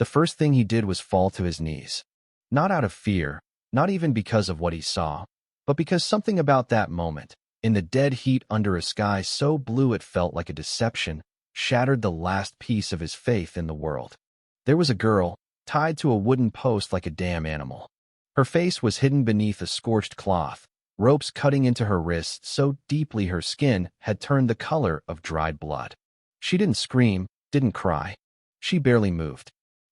The first thing he did was fall to his knees. Not out of fear, not even because of what he saw, but because something about that moment, in the dead heat under a sky so blue it felt like a deception, shattered the last piece of his faith in the world. There was a girl, tied to a wooden post like a damn animal. Her face was hidden beneath a scorched cloth, ropes cutting into her wrists so deeply her skin had turned the color of dried blood. She didn't scream, didn't cry. She barely moved.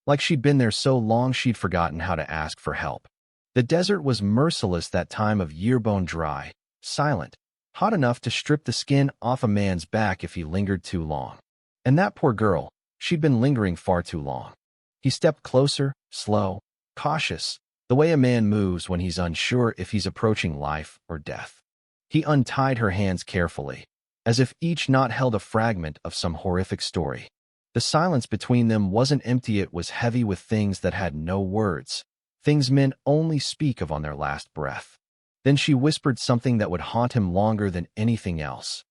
Like she'd been there so long she'd forgotten how to ask for help. The desert was merciless that time of year, bone dry, silent, hot enough to strip the skin off a man's back if he lingered too long. And that poor girl, she'd been lingering far too long. He stepped closer, slow, cautious, the way a man moves when he's unsure if he's approaching life or death. He untied her hands carefully, as if each knot held a fragment of some horrific story. The silence between them wasn't empty, it was heavy with things that had no words, things men only speak of on their last breath. Then she whispered something that would haunt him longer than anything else.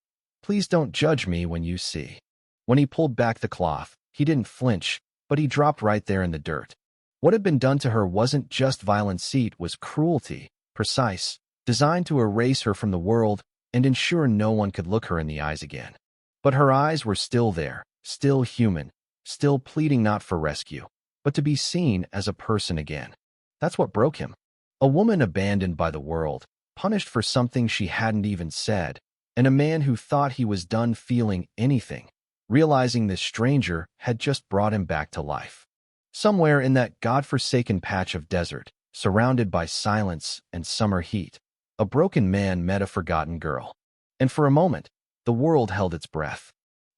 "Please don't judge me when you see." When he pulled back the cloth, he didn't flinch, but he dropped right there in the dirt. What had been done to her wasn't just violence, it was cruelty, precise, designed to erase her from the world and ensure no one could look her in the eyes again. But her eyes were still there, still human, still pleading not for rescue, but to be seen as a person again. That's what broke him. A woman abandoned by the world, punished for something she hadn't even said, and a man who thought he was done feeling anything, realizing this stranger had just brought him back to life. Somewhere in that godforsaken patch of desert, surrounded by silence and summer heat, a broken man met a forgotten girl. And for a moment, the world held its breath.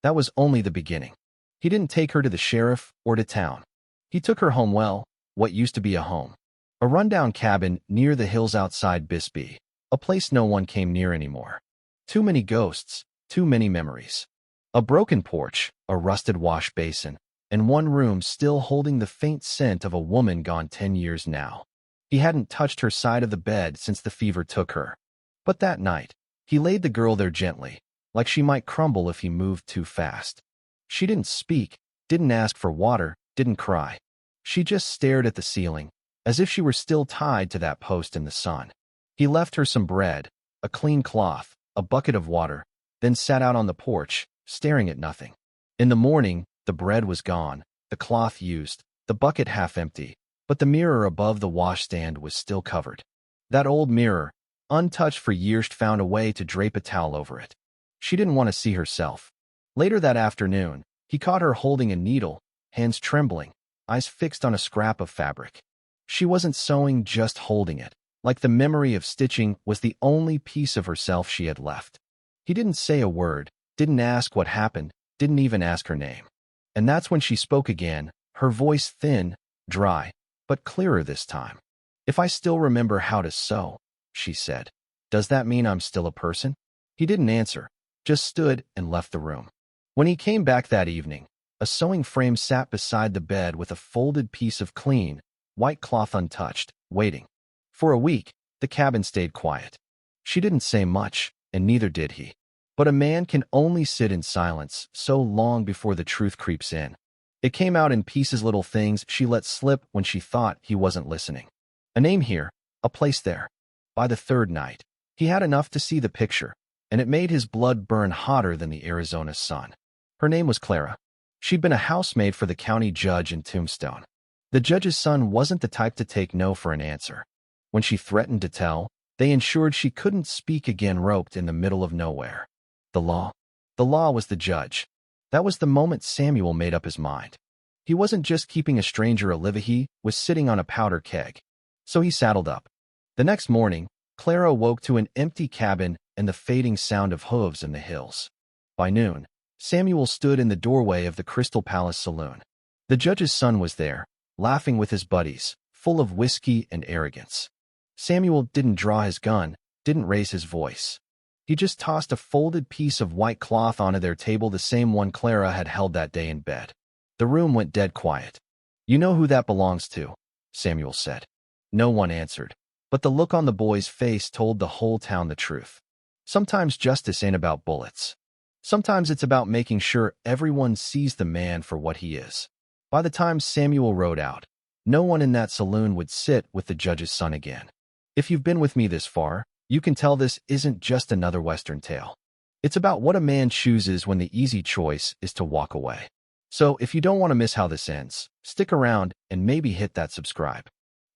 That was only the beginning. He didn't take her to the sheriff or to town. He took her home, well, what used to be a home. A rundown cabin near the hills outside Bisbee, a place no one came near anymore. Too many ghosts, too many memories. A broken porch, a rusted wash basin, and one room still holding the faint scent of a woman gone 10 years now. He hadn't touched her side of the bed since the fever took her. But that night, he laid the girl there gently, like she might crumble if he moved too fast. She didn't speak, didn't ask for water, didn't cry. She just stared at the ceiling, as if she were still tied to that post in the sun. He left her some bread, a clean cloth, a bucket of water, then sat out on the porch, staring at nothing. In the morning, the bread was gone, the cloth used, the bucket half empty, but the mirror above the washstand was still covered. That old mirror, untouched for years, found a way to drape a towel over it. She didn't want to see herself. Later that afternoon, he caught her holding a needle, hands trembling, eyes fixed on a scrap of fabric. She wasn't sewing, just holding it, like the memory of stitching was the only piece of herself she had left. He didn't say a word, didn't ask what happened, didn't even ask her name. And that's when she spoke again, her voice thin, dry, but clearer this time. "If I still remember how to sew," she said, "does that mean I'm still a person?" He didn't answer, just stood and left the room. When he came back that evening, a sewing frame sat beside the bed with a folded piece of clean, white cloth untouched, waiting. For a week, the cabin stayed quiet. She didn't say much, and neither did he. But a man can only sit in silence so long before the truth creeps in. It came out in pieces, little things she let slip when she thought he wasn't listening. A name here, a place there. By the third night, he had enough to see the picture, and it made his blood burn hotter than the Arizona sun. Her name was Clara. She'd been a housemaid for the county judge in Tombstone. The judge's son wasn't the type to take no for an answer. When she threatened to tell, they ensured she couldn't speak again, roped in the middle of nowhere. The law. The law was the judge. That was the moment Samuel made up his mind. He wasn't just keeping a stranger alive, he was sitting on a powder keg. So he saddled up. The next morning, Clara woke to an empty cabin and the fading sound of hooves in the hills. By noon, Samuel stood in the doorway of the Crystal Palace saloon. The judge's son was there, laughing with his buddies, full of whiskey and arrogance. Samuel didn't draw his gun, didn't raise his voice. He just tossed a folded piece of white cloth onto their table, the same one Clara had held that day in bed. The room went dead quiet. "You know who that belongs to?" Samuel said. No one answered, but the look on the boy's face told the whole town the truth. Sometimes justice ain't about bullets. Sometimes it's about making sure everyone sees the man for what he is. By the time Samuel rode out, no one in that saloon would sit with the judge's son again. If you've been with me this far, you can tell this isn't just another Western tale. It's about what a man chooses when the easy choice is to walk away. So if you don't want to miss how this ends, stick around and maybe hit that subscribe.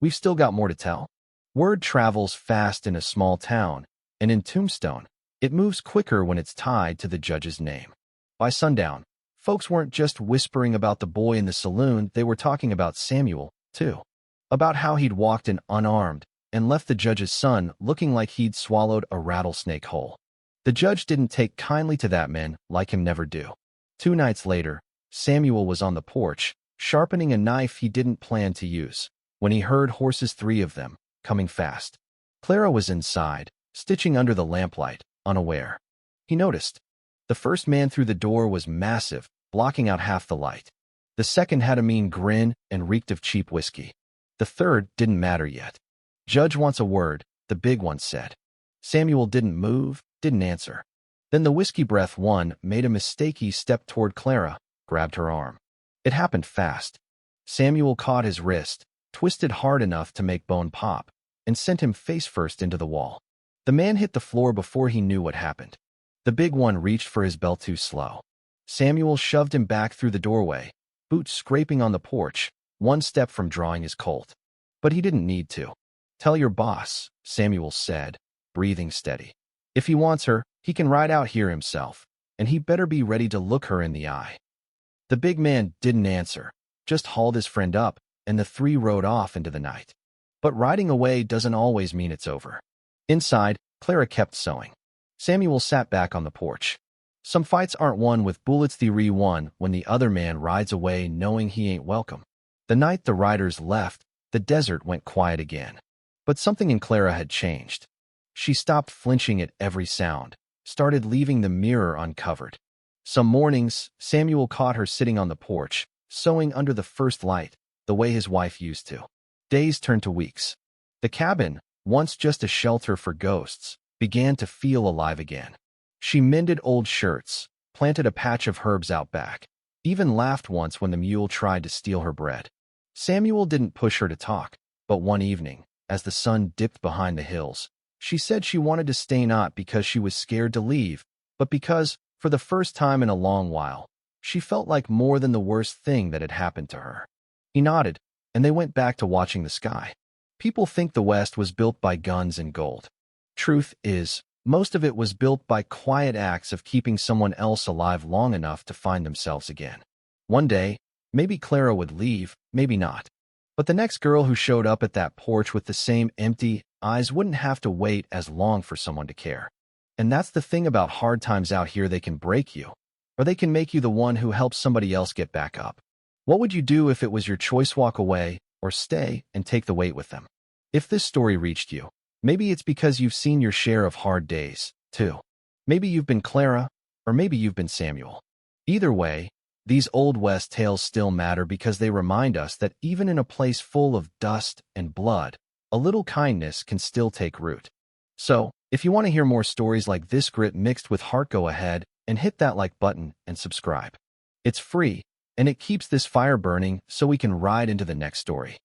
We've still got more to tell. Word travels fast in a small town, and in Tombstone, it moves quicker when it's tied to the judge's name. By sundown, folks weren't just whispering about the boy in the saloon, they were talking about Samuel, too. About how he'd walked in unarmed and left the judge's son looking like he'd swallowed a rattlesnake whole. The judge didn't take kindly to that man, like him never do. 2 nights later, Samuel was on the porch, sharpening a knife he didn't plan to use, when he heard horses, 3 of them, coming fast. Clara was inside, stitching under the lamplight, unaware. He noticed. The first man through the door was massive, blocking out half the light. The second had a mean grin and reeked of cheap whiskey. The third didn't matter yet. "Judge wants a word," the big one said. Samuel didn't move, didn't answer. Then the whiskey breath one made a mistake. He stepped toward Clara, grabbed her arm. It happened fast. Samuel caught his wrist, twisted hard enough to make bone pop, and sent him face first into the wall. The man hit the floor before he knew what happened. The big one reached for his belt too slow. Samuel shoved him back through the doorway, boots scraping on the porch, 1 step from drawing his Colt. But he didn't need to. "Tell your boss," Samuel said, breathing steady. "If he wants her, he can ride out here himself, and he better be ready to look her in the eye." The big man didn't answer, just hauled his friend up, and the 3 rode off into the night. But riding away doesn't always mean it's over. Inside, Clara kept sewing. Samuel sat back on the porch. Some fights aren't won with bullets, they're won when the other man rides away knowing he ain't welcome. The night the riders left, the desert went quiet again. But something in Clara had changed. She stopped flinching at every sound, started leaving the mirror uncovered. Some mornings, Samuel caught her sitting on the porch, sewing under the first light, the way his wife used to. Days turned to weeks. The cabin, once just a shelter for ghosts, began to feel alive again. She mended old shirts, planted a patch of herbs out back, even laughed once when the mule tried to steal her bread. Samuel didn't push her to talk, but one evening, as the sun dipped behind the hills, she said she wanted to stay, not because she was scared to leave, but because, for the first time in a long while, she felt like more than the worst thing that had happened to her. He nodded, and they went back to watching the sky. People think the West was built by guns and gold. Truth is, most of it was built by quiet acts of keeping someone else alive long enough to find themselves again. One day, maybe Clara would leave, maybe not. But the next girl who showed up at that porch with the same empty eyes wouldn't have to wait as long for someone to care. And that's the thing about hard times out here, they can break you, or they can make you the one who helps somebody else get back up. What would you do if it was your choice? Walk away, or stay and take the weight with them? If this story reached you, maybe it's because you've seen your share of hard days, too. Maybe you've been Clara, or maybe you've been Samuel. Either way, these Old West tales still matter because they remind us that even in a place full of dust and blood, a little kindness can still take root. So, if you want to hear more stories like this grit mixed with heart, go ahead and hit that like button and subscribe. It's free, and it keeps this fire burning so we can ride into the next story.